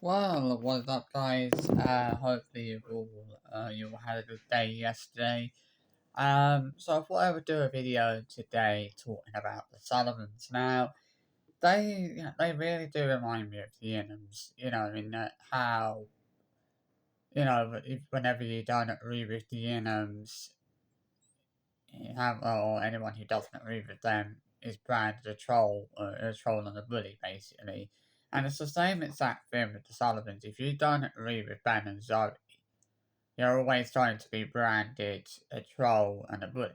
Well, what's up, guys? Hopefully you all had a good day yesterday. So I thought I would do a video today talking about the Sullivans. Now, they really do remind me of the Inhams. In that how whenever you don't agree with the Inhams, or anyone who doesn't agree with them is branded a troll and a bully, basically. And it's the same exact thing with the Sullivans. If you don't agree with Ben and Zoe, you're always trying to be branded a troll and a bully.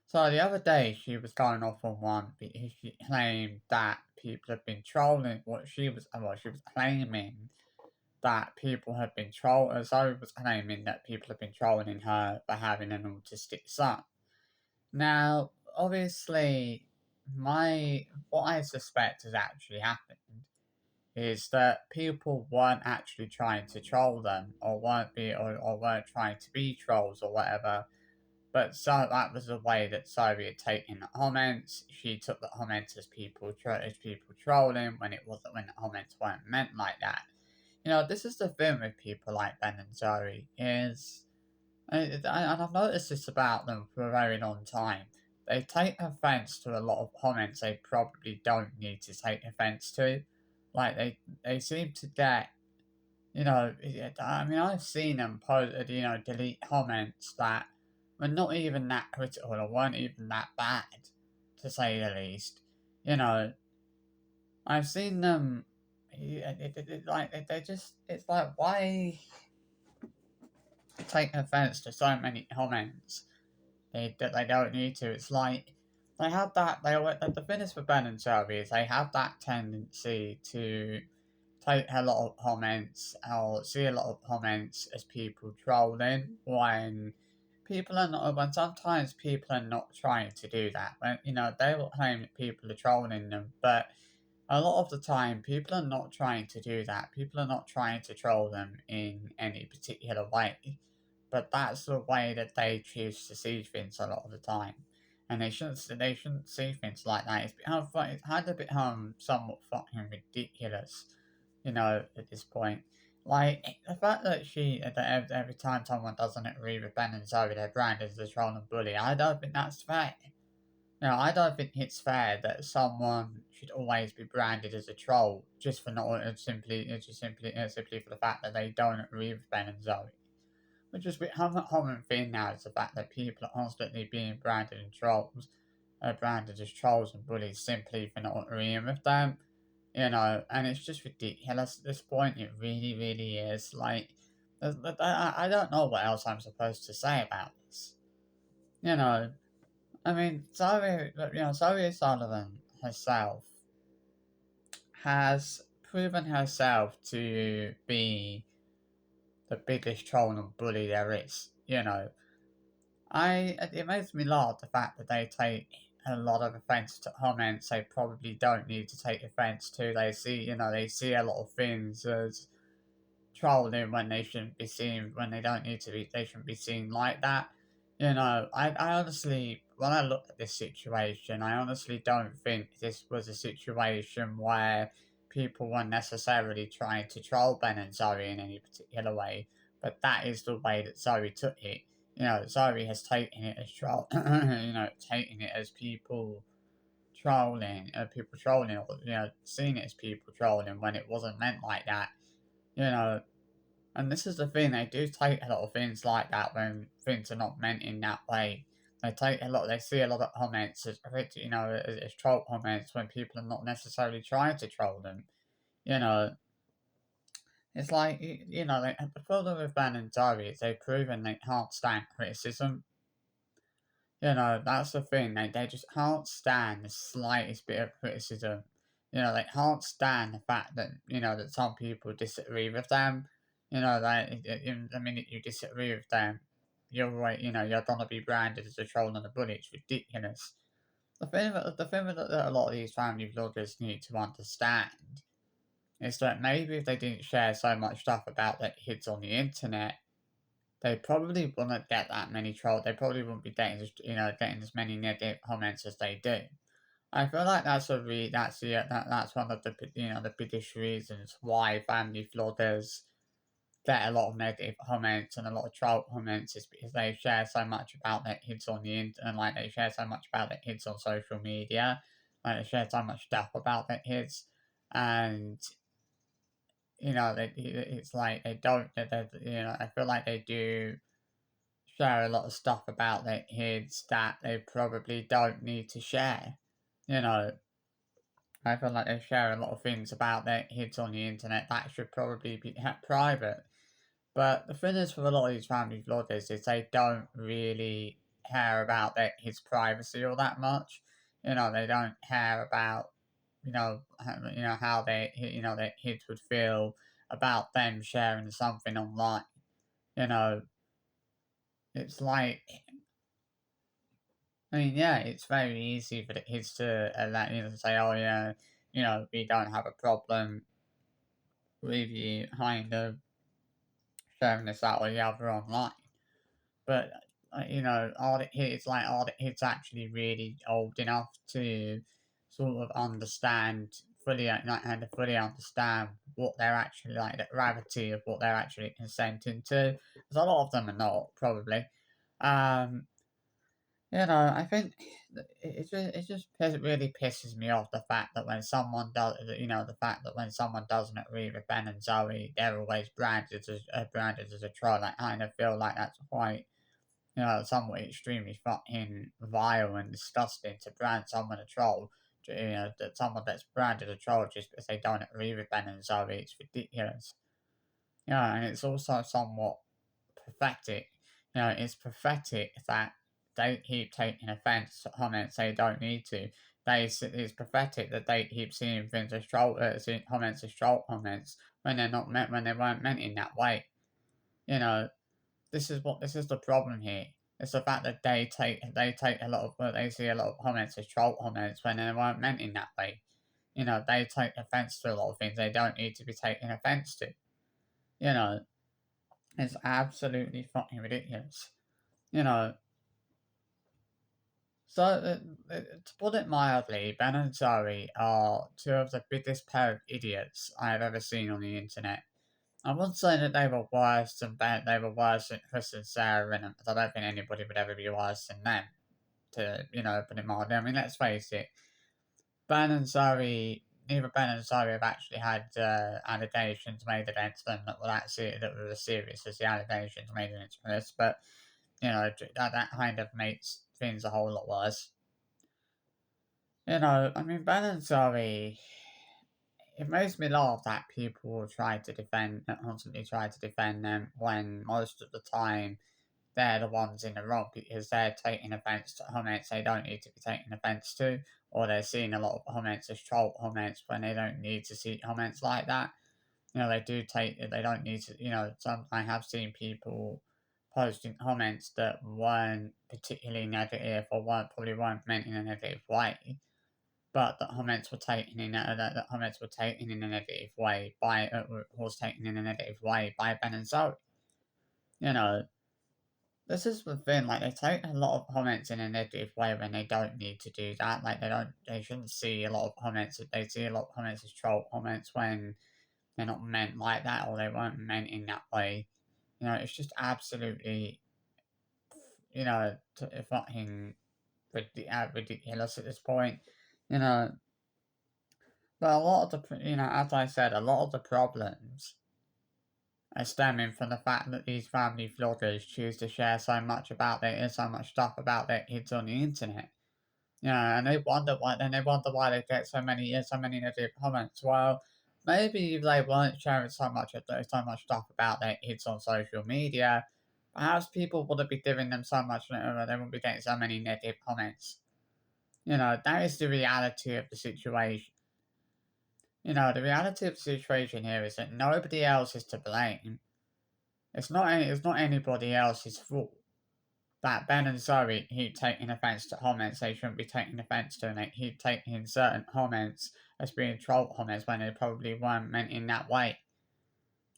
So the other day she was going off on one because she claimed that people have been trolling she was claiming that people have been trolling Zoe was claiming that people have been trolling her for having an autistic son. Now, obviously, what I suspect has actually happened is that people weren't actually trying to troll them or weren't trying to be trolls or whatever. But so that was the way that Zoe had taken the comments. She took the comments as people trolling when the comments weren't meant like that. This is the thing with people like Ben and Zoe is, and I've noticed this about them for a very long time. They take offence to a lot of comments they probably don't need to take offence to. Like they seem to get, I mean, I've seen them post, delete comments that were not even that critical or weren't even that bad, to say the least. You know, I've seen them. They just, it's like, why take offence to so many comments that they don't need to? It's like they have that. The thing is with Ben and Shelby is they have that tendency to take a lot of comments or see a lot of comments as people trolling when sometimes people are not trying to do that. When they will claim that people are trolling them, but a lot of the time people are not trying to do that. People are not trying to troll them in any particular way, but that's the way that they choose to see things a lot of the time. And they shouldn't see things like that. It's had to become somewhat fucking ridiculous, at this point. Like, the fact that every time someone doesn't agree with Ben and Zoe, they're branded as a troll and bully, I don't think that's fair. I don't think it's fair that someone should always be branded as a troll just for not simply for the fact that they don't agree with Ben and Zoe. Which has become a common thing now is the fact that people are constantly being branded as trolls and bullies simply for not agreeing with them. And it's just ridiculous at this point. It really, really is. Like, I don't know what else I'm supposed to say about this. You know, I mean, Zoe Sullivan herself has proven herself to be the biggest troll and bully there is. It makes me laugh the fact that they take a lot of offence to comments they probably don't need to take offence to. They see a lot of things as trolling when they shouldn't be seen, when they shouldn't be seen like that. I honestly, when I look at this situation, I honestly don't think this was a situation where people were necessarily trying to troll Ben and Zoe in any particular way, but that is the way that Zoe took it. Zoe has taken it as taking it as people trolling, or seeing it as people trolling when it wasn't meant like that. You know, and this is the thing, they do take a lot of things like that when things are not meant in that way. They see a lot of comments as troll comments when people are not necessarily trying to troll them. You know, it's like, the problem with Ben and Zoe is they've proven they can't stand criticism. That's the thing, they just can't stand the slightest bit of criticism. They can't stand the fact that, that some people disagree with them. The minute you disagree with them, you're gonna be branded as a troll and a bully. It's ridiculous. The thing that a lot of these family vloggers need to understand is that maybe if they didn't share so much stuff about their kids on the internet, they probably wouldn't get that many trolls. They probably wouldn't be getting as many negative comments as they do. I feel like that's one of the the biggest reasons why family vloggers get a lot of negative comments and a lot of troll comments is because they share so much about their kids on the internet, like they share so much about their kids on social media, like they share so much stuff about their kids, and it's like they don't, I feel like they do share a lot of stuff about their kids that they probably don't need to share. You know, I feel like they share a lot of things about their kids on the internet that should probably be kept private. But the thing is, for a lot of these family vloggers, is they don't really care about their kids' privacy all that much. They don't care about how their kids would feel about them sharing something online. You know, it's like, I mean, yeah, it's very easy for the kids to say, oh yeah, we don't have a problem with you kind of sharing this out or the other online. But are the kids actually really old enough to sort of understand and to fully understand what they're actually like, the gravity of what they're actually consenting to? Because a lot of them are not, probably. Um, I think it really pisses me off the fact that when someone does, the fact that when someone doesn't agree with Ben and Zoe, they're always branded as a troll. I kind of feel like that's quite, somewhat extremely fucking vile and disgusting to brand someone a troll. That someone that's branded a troll just because they don't agree with Ben and Zoe, it's ridiculous. And it's also somewhat pathetic. It's pathetic that they keep taking offence to comments they don't need to. It's pathetic that they keep seeing things as seeing comments as troll comments when they're not meant, when they weren't meant in that way. You know, this is the problem here. It's the fact that they take a lot of they see a lot of comments as troll comments when they weren't meant in that way. They take offence to a lot of things they don't need to be taking offence to. You know, it's absolutely fucking ridiculous. You know, so to put it mildly, Ben and Zoe are two of the biggest pair of idiots I have ever seen on the internet. I wouldn't say that they were worse than Ben. They were worse than Chris and Sarah, and I don't think anybody would ever be worse than them. To put it mildly. I mean, let's face it. Ben and Zoe, neither Ben and Zoe have actually had allegations made against them that were as serious as the allegations made against Chris. But that kind of makes things a whole lot worse. I mean, Ben and Zoe, it makes me laugh that people constantly try to defend them when most of the time they're the ones in the wrong because they're taking offence to comments they don't need to be taking offence to, or they're seeing a lot of comments as troll comments when they don't need to see comments like that. They don't need to, I have seen people posting comments that weren't particularly negative or probably weren't meant in a negative way, but the comments were taken in a negative way was taken in a negative way by Ben and Zoe. You know, this is the thing. Like they take a lot of comments in a negative way when they don't need to do that. Like they shouldn't see a lot of comments. They see a lot of comments as troll comments when they're not meant like that or they weren't meant in that way. It's just absolutely, fucking ridiculous at this point. You know, but a lot of as I said, a lot of the problems are stemming from the fact that these family vloggers choose to share so much stuff about their kids on the internet. And they wonder why they get so many negative comments. Well, maybe if they weren't sharing so much stuff about their kids on social media, perhaps people wouldn't be giving them so much, they wouldn't be getting so many negative comments. That is the reality of the situation. The reality of the situation here is that nobody else is to blame. It's not anybody else's fault that Ben and Zoe keep taking offence to comments they shouldn't be taking offence to, and they keep taking certain comments as being troll comments when they probably weren't meant in that way.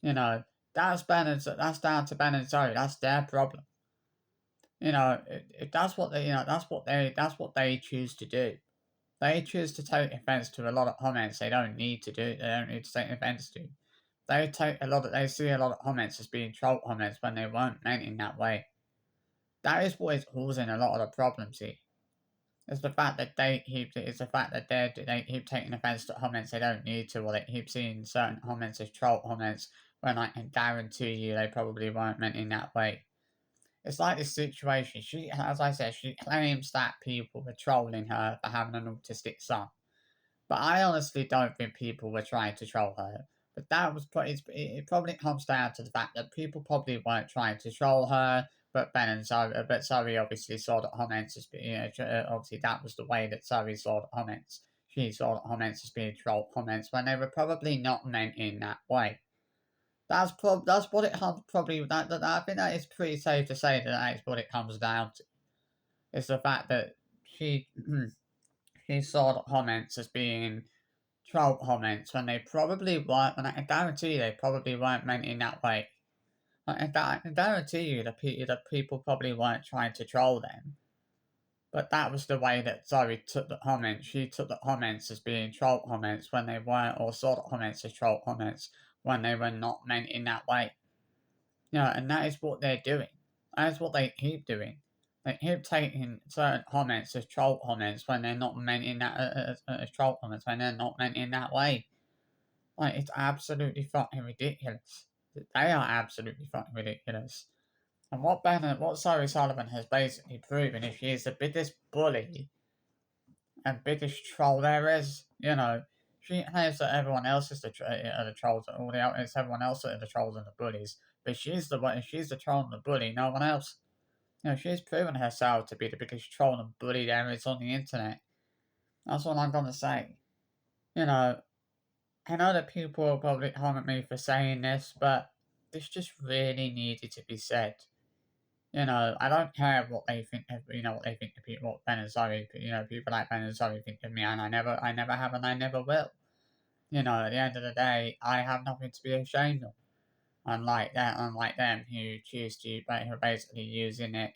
That's that's down to Ben and Zoe. That's their problem. If that's what they choose to do. They choose to take offence to a lot of comments they don't need to do. They don't need to take offence to. They see a lot of comments as being troll comments when they weren't meant in that way. That is what is causing a lot of the problems here. It's the fact that they keep taking offence to comments they don't need to, or they keep seeing certain comments as troll comments when I can guarantee you they probably weren't meant in that way. It's like this situation. As I said, she claims that people were trolling her for having an autistic son. But I honestly don't think people were trying to troll her. But it probably comes down to the fact that people probably weren't trying to troll her. But Zoe obviously saw the comments as obviously that was the way that Zoe saw the comments. She saw the comments as being troll comments when they were probably not meant in that way. That's what it comes probably that I think that is pretty safe to say that is what it comes down to. It's the fact that she she saw the comments as being troll comments when they probably weren't, and I can guarantee you they probably weren't meant in that way. I can guarantee you that people probably weren't trying to troll them. But that was the way that Zoe took the comments. She took the comments as being troll comments when they weren't, or saw the comments as troll comments when they were not meant in that way. And that is what they're doing. That is what they keep doing. They keep taking certain comments as troll comments when they're not meant in that as troll comments when they're not meant in that way. Like, it's absolutely fucking ridiculous. They are absolutely fucking ridiculous. And what Zoe Sullivan has basically proven is she is the biggest bully and biggest troll there is. She claims that everyone else is the trolls, it's everyone else that are the trolls and the bullies. But she's the troll and the bully, no one else. She's proven herself to be the biggest troll and bully there is on the internet. That's what I'm gonna say. I know that people will probably come at me for saying this, but this just really needed to be said. I don't care what they think of, what they think of people, what Ben and Zoe, people like Ben and Zoe think of me, and I never have, and I never will. At the end of the day, I have nothing to be ashamed of. Unlike them who choose to, who are basically using it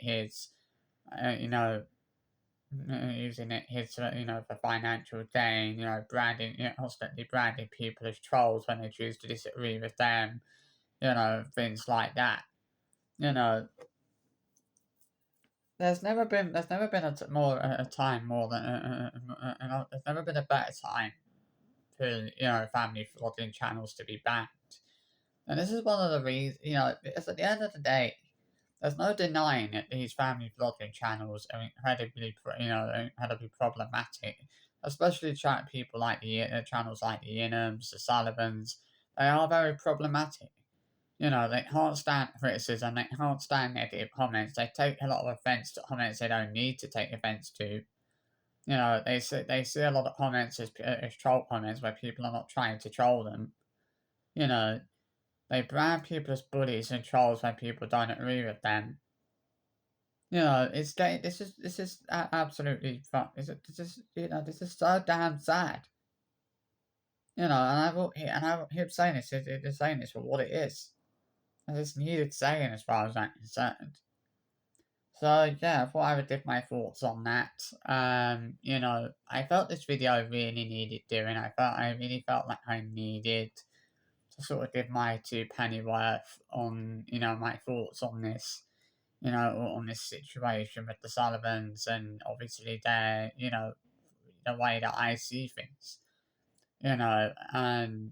for financial gain, constantly branding people as trolls when they choose to disagree with them, things like that. There's never been a time more than there's never been a better time for family vlogging channels to be banned. And this is one of the reasons, because at the end of the day, there's no denying that these family vlogging channels are incredibly problematic, especially people like channels like the Inhams, the Sullivans. They are very problematic. They can't stand criticism, they can't stand negative comments, they take a lot of offence to comments they don't need to take offence to. They see a lot of comments as troll comments where people are not trying to troll them. They brand people as bullies and trolls when people don't agree with them. This is absolutely fun. This is so damn sad. And I will keep saying this for what it is. And it's needed saying as far as I'm concerned. So yeah, I thought I would give my thoughts on that. I felt this video really needed doing. I really felt like I needed to sort of give my two penny worth on, my thoughts on this, on this situation with the Sullivans and obviously their, the way that I see things, and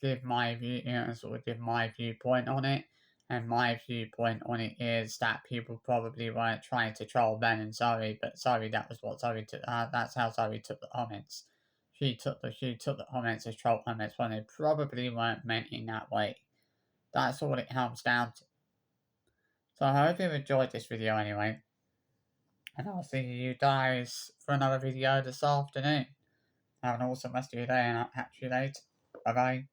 give my view, sort of give my viewpoint on it. And my viewpoint on it is that people probably weren't trying to troll Ben and Zoe, but that was what Zoe took. That's how Zoe took the comments. She took the comments as troll comments when they probably weren't meant in that way. That's all it comes down to. So I hope you've enjoyed this video anyway. And I'll see you guys for another video this afternoon. Have an awesome rest of your day and I'll catch you later. Bye bye.